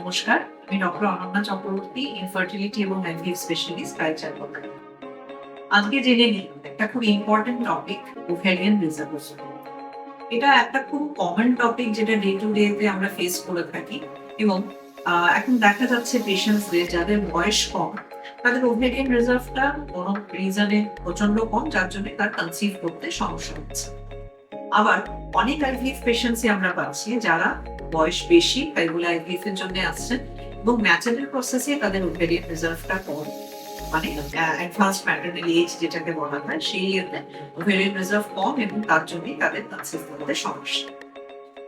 নমস্কার, আমি doctor Ananya Chakraborty, infertility এবং আইভিএফ স্পেশালিস্ট, রায়চার কলকাতা। আজকে জেনে নিই একটা খুব ইম্পর্টেন্ট টপিক, ওভেরিয়ান রিজার্ভেশন। এটা একটা খুব কমন টপিক যেটা ডে টু ডে তে আমরা ফেস করে থাকি এবং এখন দেখা যাচ্ছে পেশেন্টসদের যাদের বয়স কম তাদের ওভেরিয়ান রিজার্ভটা কোনো রিজনে প্রচন্ড কম, যার জন্য তার কনসিভ করতে সমস্যা হচ্ছে। আবার অনেক আইভিএফ পেশেন্টসই আমরা পাচ্ছি যারা বয়স বেশি, এগুলো আইভিএফ এর জন্য আসছেন এবং ন্যাচারাল প্রসেসে তাদের ওভেরিয়ান রিজার্ভটা কম, মানে অ্যাডভান্স ম্যাটারনাল এজ যেটাকে বলা হয়, সেই ইয়েতে ওভেরিয়ান রিজার্ভ কম এবং তার জন্যই তাদের কনসিভ করতে সমস্যা।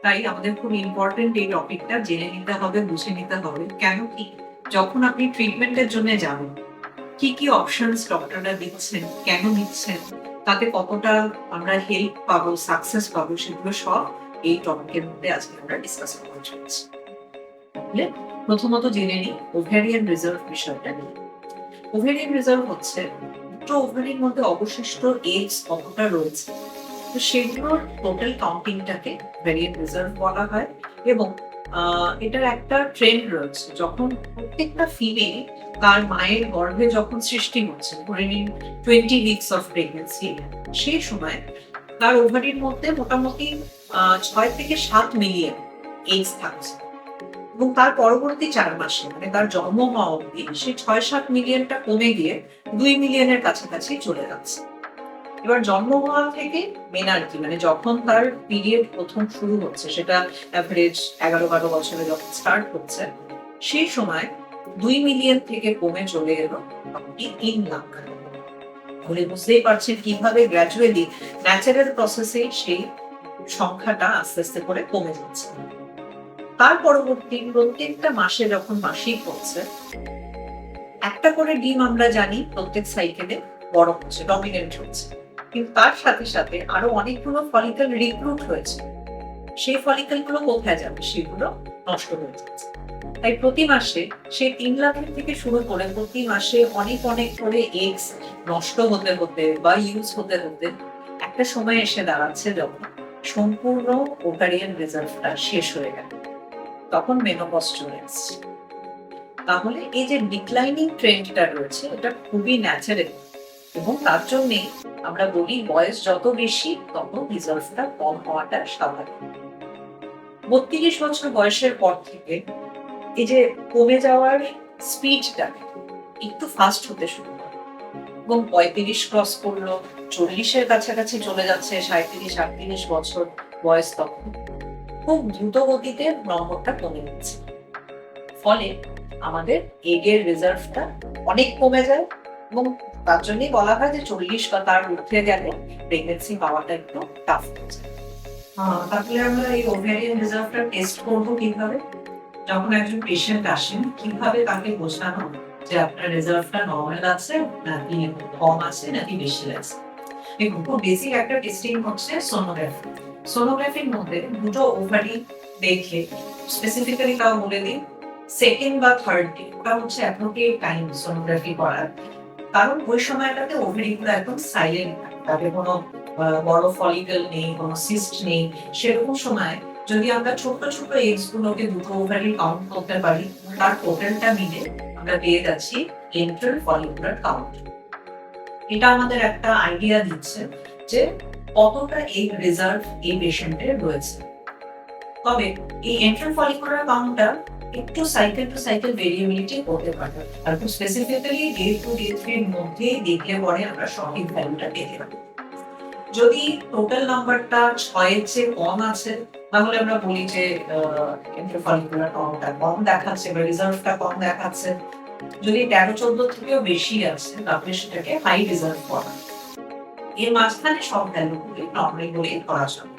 তাই আমাদের খুব ইম্পর্টেন্ট এই টপিকটা জেনে নিতে হবে, বুঝে নিতে হবে। কেন কি, যখন আপনি ট্রিটমেন্টের জন্য যাবেন, কি কি অপশনস ডক্টররা দিচ্ছেন, কেন দিচ্ছেন, তাতে কতটা আমরা হেল্প পাবো, সাকসেস পাবো, সেগুলো সব এই টপিকের মধ্যে আজকে আমরা ডিসকাস করতে চলেছি। তাহলে প্রথমত জেনে নিই ওভেরিয়ান রিজার্ভ বিষয়টা নিয়ে। ওভেরিয়ান রিজার্ভ হচ্ছে দুটো ওভারির মধ্যে অবশিষ্ট এগস কতটা রয়েছে, তো সেগুলোর টোটাল কাউন্টিংটাকে ওভেরিয়ান রিজার্ভ বলা হয়। এবং এটার একটা ট্রেন্ড রয়েছে, যখন প্রত্যেকটা ফিমেল তার মায়ের গর্ভে যখন সৃষ্টি হচ্ছে, ধরে নিন 20 উইকস অফ প্রেগনেন্সি, সেই সময় তার ওভারির মধ্যে মোটামুটি 6 থেকে 7 মিলিয়ন এগস থাকছে এবং তার পরবর্তী 4 মাসে, মানে তার জন্ম হওয়া অবধি, সেই 6-7 মিলিয়নটা কমে গিয়ে 2 মিলিয়নের কাছাকাছি চলে যাচ্ছে। এবার জন্ম হওয়া থেকে মেনার্কি, মানে যখন তার পিরিয়ড প্রথম শুরু হচ্ছে, সেটা অ্যাভারেজ 11-12 বছরে যখন স্টার্ট হচ্ছে, সেই সময় 2 মিলিয়ন থেকে কমে চলে এলো মোটামুটি 3 লাখ। তাহলে বুঝতেই পারছেন কিভাবে গ্র্যাজুয়ালি ন্যাচারাল প্রসেসে সেই সংখ্যাটা আস্তে আস্তে করে কমে যাচ্ছে। তার পরবর্তী প্রত্যেকটা মাসে যখন মাসিক হচ্ছে, একটা করে ডিম আমরা জানি প্রত্যেক সাইকেলে বড় হচ্ছে, ডমিনেন্ট হচ্ছে, কিন্তু তার সাথে সাথে আরো অনেকগুলো ফলিকল রিক্রুট হয়েছে। সেই ফলিকল গুলো কোথায় যাবে, সেগুলো নষ্ট হয়ে যাচ্ছে। তাই প্রতি মাসে সেই 3 লাখের থেকে শুরু করে প্রতি মাসে অনেক অনেক করে এগস নষ্ট হতে হতে বা ইউজ হতে হতে একটা সময় এসে দাঁড়াচ্ছে যখন সম্পূর্ণ ওভারিয়ান রিজার্ভটা শেষ হয়ে গেল, তখন মেনোপজ চলে আসছে। তাহলে এই যে ডিক্লাইনিং ট্রেন্ডটা রয়েছে, এটা খুবই ন্যাচারাল এবং তার জন্যই আমরা বলি বয়স যত বেশি তত রিজার্ভটা কম হওয়াটা স্বাভাবিক। 32 বছর বয়সের পর থেকে এই যে কমে যাওয়ার স্পিডটা একটু ফাস্ট হতে শুরু করে এবং 35 ক্রস করলো, 40-এর কাছাকাছি চলে যাচ্ছে, 37-38 বছর বয়স, তখন খুব দ্রুত গতিতে নম্বরটা কমে যাচ্ছে। ফলে আমাদের এগের রিজার্ভটা অনেক কমে যায় এবং তার জন্যই বলা হয় যে 40 বা তার ঊর্ধ্বে গেলে প্রেগনেন্সি পাওয়াটা একটু টাফ হয়ে যায়। তাহলে আমরা এই ওভেরিয়ান রিজার্ভটা টেস্ট করবো কিভাবে? যখন একজন পেশেন্ট আসেন, কিভাবে তাকে বোঝানো যে আপনার রিজার্ভটা নর্মাল আছে নাকি কম আছে নাকি বেশি আছে? দেখুন, খুব বেসিক একটা টেস্টিং হচ্ছে সোনোগ্রাফি। সোনোগ্রাফির মধ্যে দুটো ওভারি দেখে, স্পেসিফিক্যালি তাও বলে দিই, সেকেন্ড বা থার্ড ডে, ওটা হচ্ছে অ্যাপ্রোপ্রিয়েট টাইম সোনোগ্রাফি করার। কারণ ওই সময়টাতে ওভারিগুলো একদম সাইলেন্ট থাকে, তাদের কোনো বড় ফলিকল নেই, কোনো সিস্ট নেই। সেরকম সময় যদি আমরা ছোট ছোট এগস গুলোকে দুটো ওভারি কাউন্ট করতে পারি, তার টোটালটা মিলে আমরা পেয়ে যাচ্ছি এন্ট্রাল ফলিকুলার কাউন্ট। এটা আমাদের একটা আইডিয়া দিচ্ছে যে কতটা এগ রিজার্ভ এই পেশেন্টের রয়েছে। তবে এই এন্ট্রাল ফলিকুলার কাউন্টটা একটু সাইকেল টু সাইকেল ভেরিয়েবিলিটি করতে পারে, আর খুব স্পেসিফিক্যালি ডে 2 ডে 3 এর মধ্যে দেখলে পরে আমরা সঠিক ভ্যালুটা পেতে পারি। যদি টোটাল নাম্বারটা 6 এর চেয়ে কম আছে, তাহলে আমরা বলি যে এন্ট্রাল ফলিকুলার কাউন্টটা কম দেখাচ্ছে বা রিজার্ভটা কম দেখাচ্ছে। যদি 13-14 থেকেও বেশি আছে, তাহলে সেটাকে হাই রিজার্ভ বলা। এর মাঝখানে সব ভ্যালুগুলি নর্মাল বলে ধরা যাবে।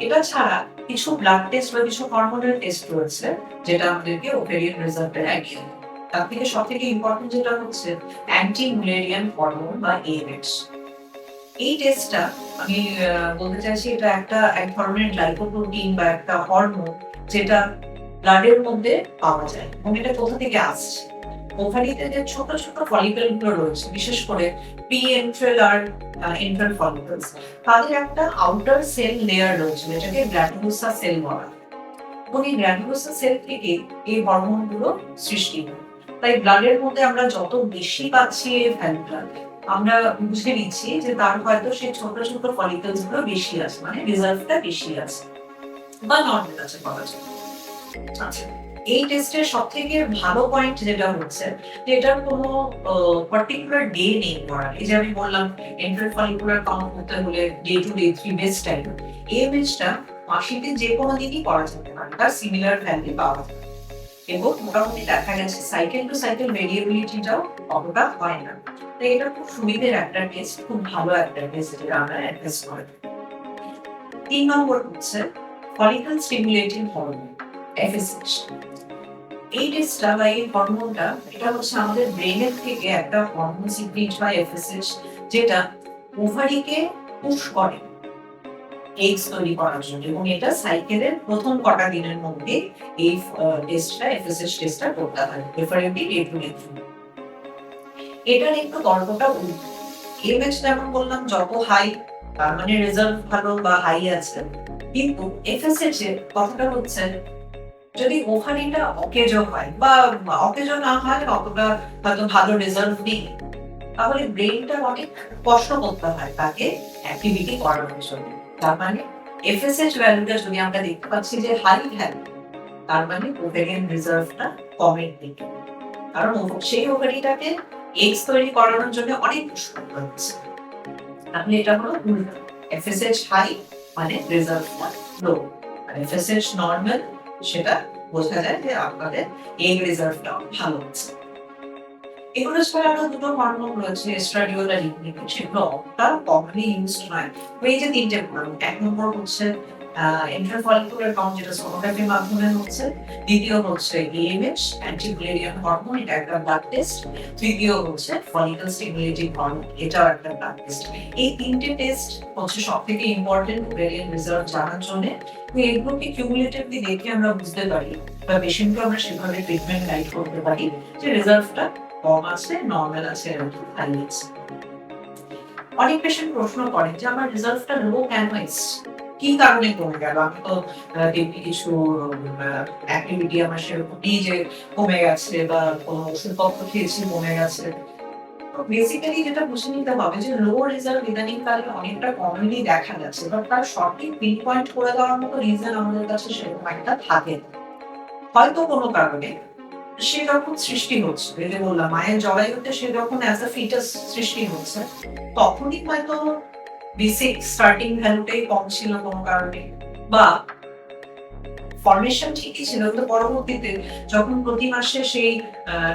এটা ছাড়া কিছু ব্লাড টেস্ট বা কিছু হরমোনাল টেস্ট রয়েছে যেটা আমাদেরকে ওভেরিয়ান রিজার্ভের আইডিয়া দেয়। তার থেকে সব থেকে ইম্পর্টেন্ট যেটা হচ্ছে অ্যান্টি মুলেরিয়ান হরমোন বা এএমএইচ। এই টেস্টটা আমি বলতে চাইছি, এটা একটা এক ধরনের গ্লাইকোপ্রোটিন বা একটা হরমোন যেটা ব্লাডের মধ্যে পাওয়া যায়। এবং এটা কোথা থেকে আসছে? ওভারিতে যে ছোট ছোট ফলিকল গুলো রয়েছে, বিশেষ করে প্রি এন্ট্রাল আর এন্ট্রাল ফলিকলস, তাদের একটা আউটার সেল লেয়ার রয়েছে যেটাকে গ্ল্যান্ডুলোসা সেল বলা হয়। এবং এই গ্র্যানুলোসার সেল থেকে এই হরমোনগুলো সৃষ্টি হয়। তাই ব্লাডের মধ্যে আমরা যত বেশি পাচ্ছি এই ভ্যালুটা, আমরা বুঝে নিচ্ছি যে তার হয়তো সেই ছোট ছোট ফলিকলস গুলো বেশি আছে, মানে রিজার্ভটা বেশি আছে বা নর্মাল আছে বলা যায়। আচ্ছা, এই টেস্টের সব থেকে ভালো পয়েন্ট যেটা হচ্ছে যে এটার কোনো পার্টিকুলার ডে নেই করা। এই যে আমি বললাম ইন্টারফলিকুলার কাউন্ট করতে হলে day to day 3 base time, এই বেসটা মাসিতে যে কোনো দিনই করা যেতে পারে, তার সিমিলার ভ্যালু পাওয়া যায়। এবং মোটামুটি দেখা গেছে সাইকেল টু সাইকেল ভেরিয়েবিলিটিটাও অতটা হয় না। তো এটা খুব সুবিধের একটা টেস্ট, খুব ভালো একটা টেস্ট যেটা আমরা অ্যাডভাইস করে থাকি। 3 নম্বর হচ্ছে ফলিকল স্টিমুলেটিং হরমোন, এফএসএইচ। এই টেস্টটা বা এই হরমোনটা, এটা হচ্ছে আমাদের ব্রেনের থেকে একটা হরমোন সিক্রিট হয় এফএসএইচ, যেটা ওভারিকে পুশ করে এগস তৈরি করার জন্য। এবং এটা সাইকেলের প্রথম কটা দিনের মধ্যে এই টেস্টটা, এফএসএইচ টেস্টটা করতে হয়, প্রেফারেবলি ডে টু ডে। এটার একটু গল্পটা উল্টো। এমএইচ যেমন বললাম যত হাই তার মানে রেজাল্ট ভালো বা হাই আছে, কিন্তু এফএসএইচ এর কথাটা হচ্ছে যদি ওভারিটা অকেজো হয় বা অকেজো না হয়, অতটা হয়তো ভালো রেজাল্ট নেই, তাহলে ব্রেনটা অনেক কষ্ট করতে হয় তাকে অ্যাক্টিভিটি করানোর জন্য। তার মানে এফএসএইচ ভ্যালুটা যদি আমরা দেখতে পাচ্ছি যে হাই ভ্যালু, তার মানে ওভারিয়ান রিজার্ভটা কমের দিকে, কারণ সেই ওভারিটাকে এগস তৈরি করানোর জন্য অনেক পুশ করতে হচ্ছে। তাহলে এটা হলো উল্টো, এফএসএইচ হাই মানে রিজার্ভটা লো, আর এফএসএইচ নরমাল, সেটা বোঝা যায় যে আপনাদের এগ রিজার্ভটা ভালো হচ্ছে। এগুলো ছাড়া আরো দুটো হরমোন রয়েছে, এস্ট্রাডিওল আর ইনহিবিটর, সেগুলো অতটা কমনলি ইউজড নয়। এই যে তিনটে হরমোন, এক নম্বর হচ্ছে ইন্ট্রাফলিকুলার কাউন্ট, যেটা সোনোগ্রাফির মাধ্যমে হচ্ছে। দ্বিতীয় হচ্ছে এএমএইচ, অ্যান্টিমুলেরিয়ান হরমোন, এটা একটা ব্লাড টেস্ট। তৃতীয় হচ্ছে ফলিকল স্টিমুলেটিং হরমোন, এটাও একটা ব্লাড টেস্ট। এই তিনটে টেস্ট হচ্ছে সবথেকে ইম্পর্টেন্ট ওভারিয়ান রিজার্ভ জানার জন্য। এগুলোকে কিউমুলেটিভলি দেখে আমরা বুঝতে পারি বা পেশেন্টকে আমরা সেভাবে ট্রিটমেন্ট গাইড করতে পারি যে রিজার্ভটা কম আছে, নরমাল আছে, এরকম হাই আছে। অনেক পেশেন্ট প্রশ্ন করেন যে আমার রিজার্ভটা লো কেন এসছে, কি কারণে কমে গেল? আমি তো তেমনি কিছু অ্যাক্টিভিটি আমার সেরকম নেই যে কমে গেছে, বা কোনো ওষুধপত্র খেয়েছি কমে গেছে। তো বেসিক্যালি যেটা বুঝে নিতে হবে যে লো রেজাল্ট ইদানিং কালে অনেকটা কমনলি দেখা যাচ্ছে, বাট তার সঠিক পিন পয়েন্ট করে দেওয়ার মতো রিজন আমাদের কাছে সেরকম একটা থাকে না। হয়তো কোনো কারণে সে যখন সৃষ্টি হচ্ছে, এই যে বললাম মায়ের জরায়ুতে সে যখন অ্যাজ আ ফিটাস সৃষ্টি হচ্ছে, তখনই হয়তো বেসিক স্টার্টিং ভ্যালুটাই কম ছিল কোনো কারণে, বা ফরমেশন ঠিকই ছিল, কিন্তু পরবর্তীতে যখন প্রতি মাসে সেই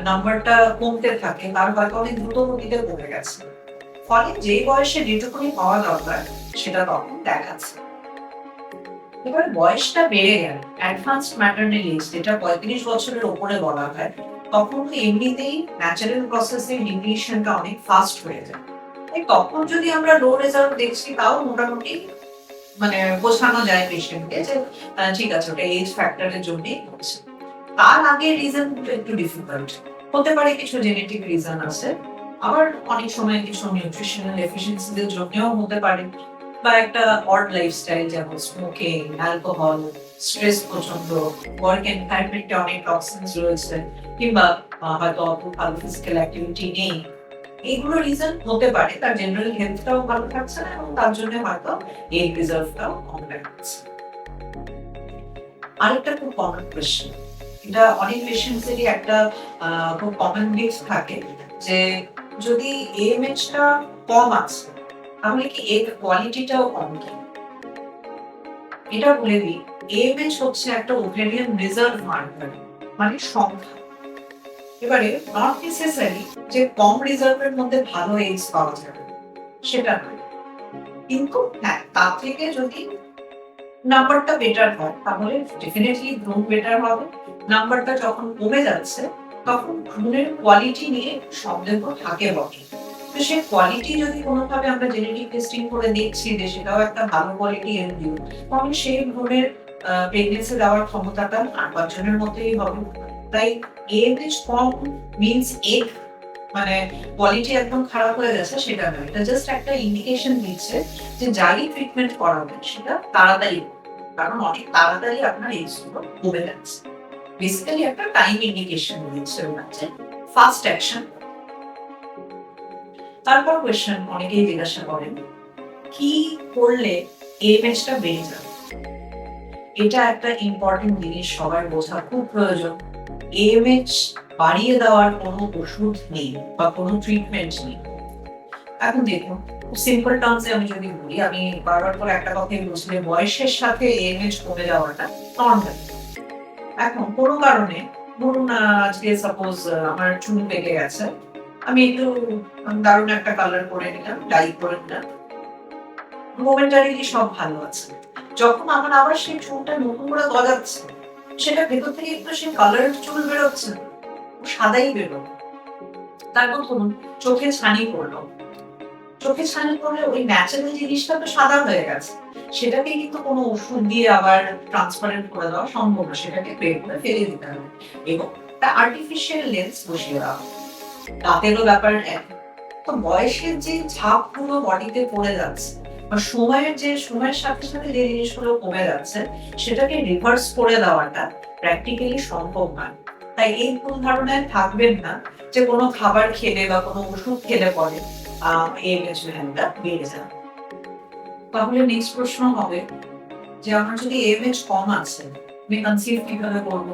নাম্বারটা কমতে থাকে, তার হয়তো অনেক দ্রুত গতিতে কমে গেছে। ফলে যে বয়সে যেটুকুনি হওয়া দরকার সেটা তখন দেখাচ্ছে। এবার বয়সটা বেড়ে গেল, অ্যাডভান্সড ম্যাটারনাল এজ, যেটা 35 বছরের উপরে বলা হয়, তখন তো এমনিতেই ন্যাচারাল প্রসেসে ডিগ্রেডেশনটা অনেক ফাস্ট হয়ে যায়। তাই তখন যদি আমরা লো রেজাল্ট দেখছি, তাও মোটামুটি মানে বোঝানো যায় পেশেন্টকে যে ঠিক আছে, ওটা এজ ফ্যাক্টরের জন্যই হচ্ছে। তার আগে রিজন একটু ডিফিকাল্ট হতে পারে, কিছু জেনেটিক রিজন আছে, আবার অনেক সময় কিছু নিউট্রিশনাল এফিসিয়েন্সিদের জন্যও হতে পারে, বা একটা অড লাইফস্টাইল, যেমন স্মোকিং, অ্যালকোহল, স্ট্রেস প্রচন্ড, ওয়ার্ক এনভায়রনমেন্টে অনেক টক্সিনস রয়েছে, কিংবা হয়তো অত ভালো ফিজিক্যাল অ্যাক্টিভিটি নেই। এইগুলো রিজন হতে পারে, তার জেনারেল হেলথটাও ভালো থাকছে না, এবং তার জন্য হয়তো এই রিজার্ভটাও কম দেখাচ্ছে। আরেকটা খুব কমন কোয়েশ্চেন, এটা অনেক পেশেন্টসেরই একটা খুব কমন মিথ থাকে, যে যদি এএমএইচটা কম আছে তাহলে কি এর কোয়ালিটিটাও কম কি? এটা বলে দিই, এএমএইচ হচ্ছে একটা ওভারিয়ান রিজার্ভ মার্কার, মানে সংখ্যা। এবারে নট নেসেসারি যে কম রিজার্ভের মধ্যে ভালো এজ পাওয়া যাবে, সেটা নয়। কিন্তু হ্যাঁ, তার থেকে যদি নাম্বারটা বেটার হয় তাহলে ডেফিনেটলি গ্রোথ বেটার হবে। নাম্বারটা যখন কমে যাচ্ছে, তখন ভ্রূণের কোয়ালিটি নিয়ে সন্দেহ থাকে বটে। তো সেই কোয়ালিটি যদি কোনোভাবে আমরা জেনেটিক টেস্টিং করে দেখছি যে সেটাও একটা ভালো কোয়ালিটি এমব্রিও, তখন সেই ভ্রূণের প্রেগনেন্সি দেওয়ার ক্ষমতাটা ৮-৫ জনের মতোই হবে। তাই এএমএইচ কম মিন্স এগ মানে কোয়ালিটি একদম খারাপ হয়ে গেছে সেটা নয়। এটা জাস্ট একটা ইন্ডিকেশন দিচ্ছে যে যাই ট্রিটমেন্ট করাবেন সেটা তাড়াতাড়ি কারণ অনেক তাড়াতাড়ি আপনার এজ গুলো কমে যাচ্ছে। বেসিক্যালি একটা টাইম ইন্ডিকেশন দিচ্ছে হচ্ছে ফাস্ট অ্যাকশন। তারপর কোয়েশ্চেন অনেকেই জিজ্ঞাসা করেন কি করলে এএমএইচটা বেড়ে যাবে। এটা একটা ইম্পর্টেন্ট জিনিস সবার বোঝা খুব প্রয়োজন। এএমএইচ বাড়িয়ে দেওয়ার কোনো ওষুধ নেই বা কোনো ট্রিটমেন্ট নেই। এখন দেখুন, খুব সিম্পল টার্মসে আমি যদি বলি, আমি বারবার করে একটা কথাই বলছি যে বয়সের সাথে এএমএইচ কমে যাওয়াটা নর্মাল। এখন কোনো কারণে ধরুন আজকে সাপোজ আমার চুল পেকে গেছে, আমি একটু দারুণ একটা কালার করে নিলাম, ডাই করে নিলাম, মোমেন্টারিলি সব ভালো আছে। যখন আমার আবার সেই চুলটা নতুন করে গজাচ্ছে, সেটা ভেতর থেকে একটু সেই কালার চুল বেরোচ্ছে, সাদাই বেরোবে। তারপর ধরুন চোখে ছানি পড়লো, চোখে ছানি পড়লে ওই ন্যাচারাল জিনিসটা তো সাদা হয়ে গেছে, সেটাকে কিন্তু কোনো ওষুধ দিয়ে আবার ট্রান্সপারেন্ট করে দেওয়া সম্ভব না, সেটাকে বের করে ফেলে দিতে হবে এবং একটা আর্টিফিশিয়াল লেন্স বসিয়ে দেওয়া হবে। দাঁতেরও ব্যাপার এক। তো বয়সের যে ছাপগুলো বডিতে পড়ে যাচ্ছে বা সময়ের সাথে সাথে যে জিনিসগুলো কমে যাচ্ছে, সেটাকে রিভার্স করে দেওয়াটা প্র্যাকটিক্যালি সম্ভব নয়। তাই এই ভুল ধারণায় থাকবেন না যে কোনো খাবার খেলে বা কোনো ওষুধ খেলে পরে এএমএইচ ভ্যালুটা বেড়ে যাবে। তাহলে নেক্সট প্রশ্ন হবে যে আমার যদি এএমএইচ কম আছে, আমি কনসিভ কিভাবে করবো?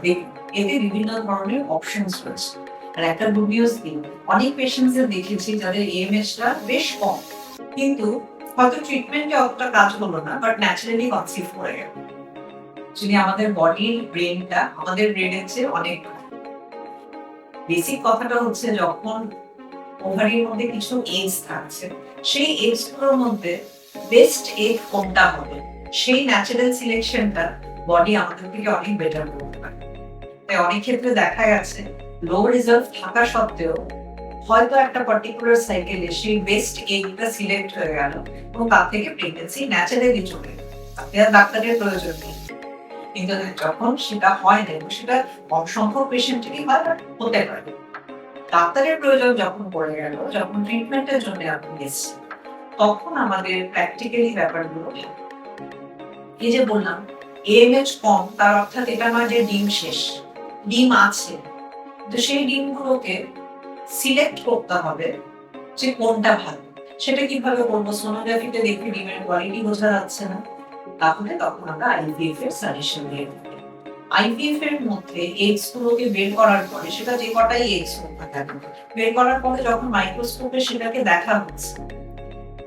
দেখুন, এতে বিভিন্ন ধরনের অপশনস রয়েছে। আর একটা গুড নিউজ দিই, অনেক পেশেন্টসদের দেখেছি যাদের এএমএইচটা বেশ কম, কিন্তু হয়তো ট্রিটমেন্টে অতটা কাজ হলো না, বাট ন্যাচারালি কনসিভ করে গেল। যদি আমাদের বডির ব্রেনটা আমাদের ব্রেনের চেয়ে অনেক, বেসিক কথাটা হচ্ছে যখন ওভারির মধ্যে কিছু এগস থাকছে, সেই এগস গুলোর মধ্যে বেস্ট এগ কোনটা হবে, সেই ন্যাচারাল সিলেকশনটা বডি আমাদের থেকে অনেক বেটার করতে পারে। তাই অনেক ক্ষেত্রে দেখা গেছে লো রেজাল্ট থাকা সত্ত্বেও হয়তো একটা পার্টিকুলার সাইকেলে সেই বেস্ট এগটা সিলেক্ট হয়ে গেল এবং তার থেকে প্রেগন্যান্সি ন্যাচারালি চলে গেল, তাতে আর ডাক্তারের প্রয়োজন নেই। কিন্তু যখন সেটা হয় না, সেটা কম সংখ্যক পেশেন্টেরই হয়, হতে পারে, ডাক্তারের প্রয়োজন যখন পড়ে গেল, যখন ট্রিটমেন্টের জন্য আপনি এসেছেন, তখন আমাদের প্র্যাকটিক্যালি ব্যাপারগুলো এই যে বললাম এএমএইচ কম, তার অর্থাৎ এটা নয় যে ডিম শেষ, ডিম আছে, তো সেই ডিমগুলোকে সিলেক্ট করতে হবে যে কোনটা ভালো। সেটা কিভাবে করবো? সোনোগ্রাফিতে দেখে ডিমের কোয়ালিটি বোঝা যাচ্ছে না, তাহলে তখন আমরা আইভিএফ এর সাজেশন দিয়ে থাকি। আইভিএফ এর মধ্যে এগস গুলোকে বের করার পরে, সেটা যে কটাই এগস হোক না কেন, বের করার পরে যখন মাইক্রোস্কোপে সেটাকে দেখা হচ্ছে,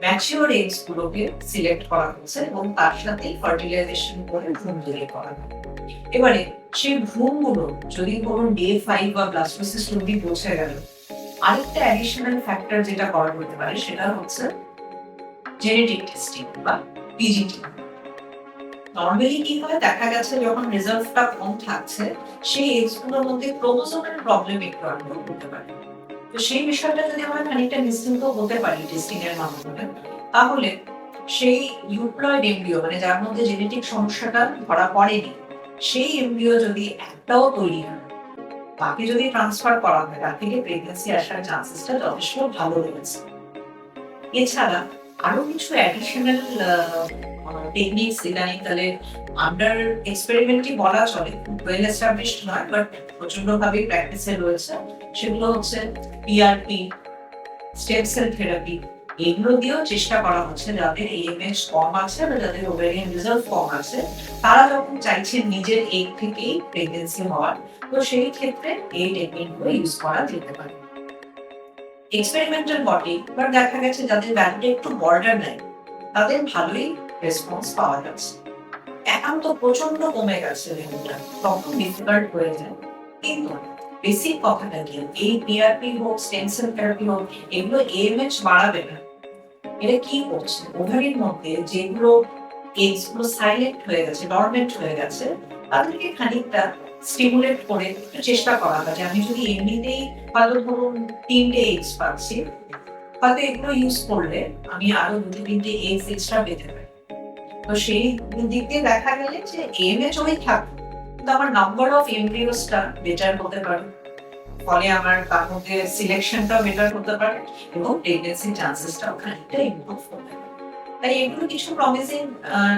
ম্যাচিওর এগস গুলোকে সিলেক্ট করা হচ্ছে এবং তার সাথে ফার্টিলাইজেশন করে ভ্রূণ তৈরি করা হয়। এবারে সেই ভ্রূণগুলো যদি কোনো ডে 5 বা ব্লাস্টোসিস্ট রোগী পৌঁছে গেল, আরেকটা অ্যাডিশনাল ফ্যাক্টর যেটা করা হতে পারে সেটা হচ্ছে জেনেটিক টেস্টিং বা পিজিটি। নরমালি কি হয়, দেখা গেছে যখন রেজাল্টটা কম থাকছে, সেই এগস গুলোর মধ্যে ক্রোমোসোমের প্রবলেম একটু আগে হতে পারে। তো সেই বিষয়টা যদি আমরা খানিকটা নিশ্চিন্ত হতে পারি টেস্টিং এর মাধ্যমে, তাহলে সেই ইউপ্লয়েড এমব্রিও, মানে যার মধ্যে জেনেটিক সমস্যাটা ধরা পড়েনি, সেই এমব্রিও যদি একটাও তৈরি হয়, তাকে যদি ট্রান্সফার করা হয়, তার থেকে প্রেগন্যান্সি আসার চান্সেসটা যথেষ্ট ভালো রয়েছে। এছাড়া আরো কিছু অ্যাডিশনাল টেকনিকস ইদানিং তাহলে আন্ডার এক্সপেরিমেন্টই বলা চলে, ওয়েল এস্টাবলিশড নয়, বাট প্রচন্ড ভাবে প্র্যাকটিসে রয়েছে। সেগুলো হচ্ছে পিআরপি, স্টেম সেল থেরাপি, এগুলো দিয়েও চেষ্টা করা হচ্ছে যাদের এএমএইচ কম আছে বা যাদের ওভারিয়ান রিজাল্ট কম আছে, তারা যখন চাইছেন নিজের এগ থেকেই প্রেগন্যান্সি হওয়ার, তো সেই ক্ষেত্রে এই টেকনিকগুলো ইউজ করা যেতে পারে। এক্সপেরিমেন্টাল বটে, বাট দেখা গেছে যাদের ভ্যালুটা একটু বর্ডার লাইন, তাদের ভালোই রেসপন্স পাওয়া যাচ্ছে। একান্ত প্রচন্ড কমে গেছে ভ্যালুটা, তখন ডিফিকাল্ট হয়ে যায়। কিন্তু বেসিক কথাটা কি, এই পিআরপি হোক, স্টেম সেল থেরাপি হোক, এগুলো এএমএইচ বাড়াবে না। এটা কি করছে, ওভারির মধ্যে যেগুলো এগস গুলো সাইলেন্ট হয়ে গেছে, ডরমেন্ট হয়ে গেছে, তাদেরকে খানিকটা স্টিমুলেট করে একটু চেষ্টা করা হয় যে আমি যদি এমনিতেই হয়তো ধরুন 3টে এগস পাচ্ছি, হয়তো এগুলো ইউজ করলে আমি আরো 2-3টে এগস এক্সট্রা পেতে পারি। তো সেই দিক দিয়ে দেখা গেলে যে এএমএইচ ওই থাকবে, কিন্তু আমার নাম্বার অফ এমব্রিওসটা বেটার হতে পারে, ফলে আমার তার মধ্যে সিলেকশনটাও বেটার হতে পারে এবং প্রেগন্যান্সি চান্সেসটাও খানিকটা ইমপ্রুভ হতে পারে। তাই এগুলো কিছু প্রমিসিং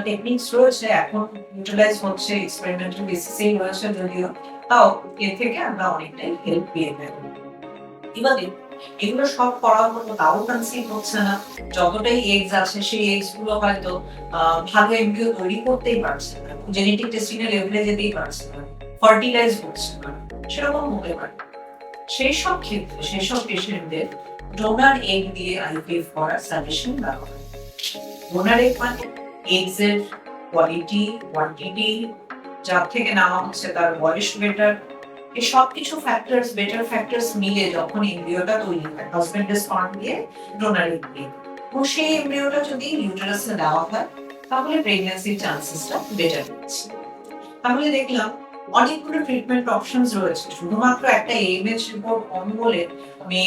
টেকনিক্স রয়েছে, এখন ইউটিলাইজ হচ্ছে, এক্সপেরিমেন্টাল বেসিসেই রয়েছে যদিও, তাও এর থেকে আমরা অনেকটাই হেল্প পেয়ে থাকি। এবারে এগুলো সব করার মতো তাও কনসিভ হচ্ছে না, যতটাই এগস আছে সেই এগস গুলো হয়তো ভালো এমব্রিও তৈরি করতেই পারছে না, জেনেটিক টেস্টিং এর লেভেলে যেতেই পারছে না, ফার্টিলাইজ হচ্ছে না, সেরকম হতে পারে। সেই সব ক্ষেত্রে সেই সব পেশেন্টদের ডোনার এগ দিয়ে আইভিএফ করার সাজেশন দেওয়া হয়। ডোনার এগ মানে এগস এর কোয়ালিটি, কোয়ান্টিটি, যার থেকে নেওয়া হচ্ছে তার বয়স বেটার, এই সবকিছু ফ্যাক্টরস, বেটার ফ্যাক্টরস মিলে যখন এমব্রিওটা তৈরি হয় হাজবেন্ডের স্পার্ম দিয়ে, ডোনার এগ দিয়ে, এবং সেই এমব্রিওটা যদি ইউটেরাসে দেওয়া হয় তাহলে প্রেগন্যান্সির চান্সেসটা বেটার হচ্ছে। তাহলে দেখলাম অনেকগুলো ট্রিটমেন্ট অপশনস রয়েছে, শুধুমাত্র একটা এমএইচ রিপোর্ট কম বলে আমি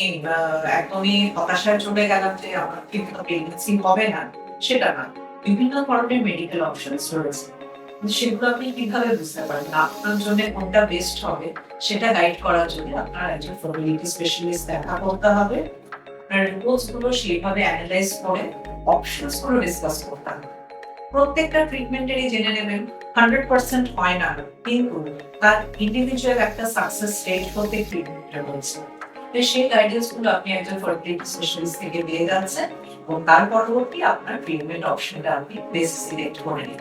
একদমই হতাশায় চলে গেলাম যে আমার কিন্তু প্রেগন্যান্সি হবে না, সেটা না। বিভিন্ন ধরনের মেডিকেল অপশনস রয়েছে, কিন্তু সেগুলো আপনি কিভাবে বুঝতে পারবেন আপনার জন্য কোনটা বেস্ট হবে, সেটা গাইড করার জন্য আপনার একজন ফার্টিলিটি স্পেশালিস্ট দেখা করতে হবে। আপনার রিপোর্টস গুলো সেইভাবে অ্যানালাইজ করে অপশনস গুলো ডিসকাস করতে হবে। প্রত্যেকটা ট্রিটমেন্টেরই জেনে নেবেন 100% হয় না, কিন্তু তার ইন্ডিভিজুয়াল একটা সাকসেস রেট প্রত্যেক ট্রিটমেন্টে রয়েছে। তো সেই গাইডেন্স গুলো আপনি একজন ফার্টিলিটি স্পেশালিস্ট থেকে পেয়ে যাচ্ছেন, এবং তার পরবর্তী আপনার ট্রিটমেন্ট অপশনটা আপনি বেস্ট সিলেক্ট করে নিন।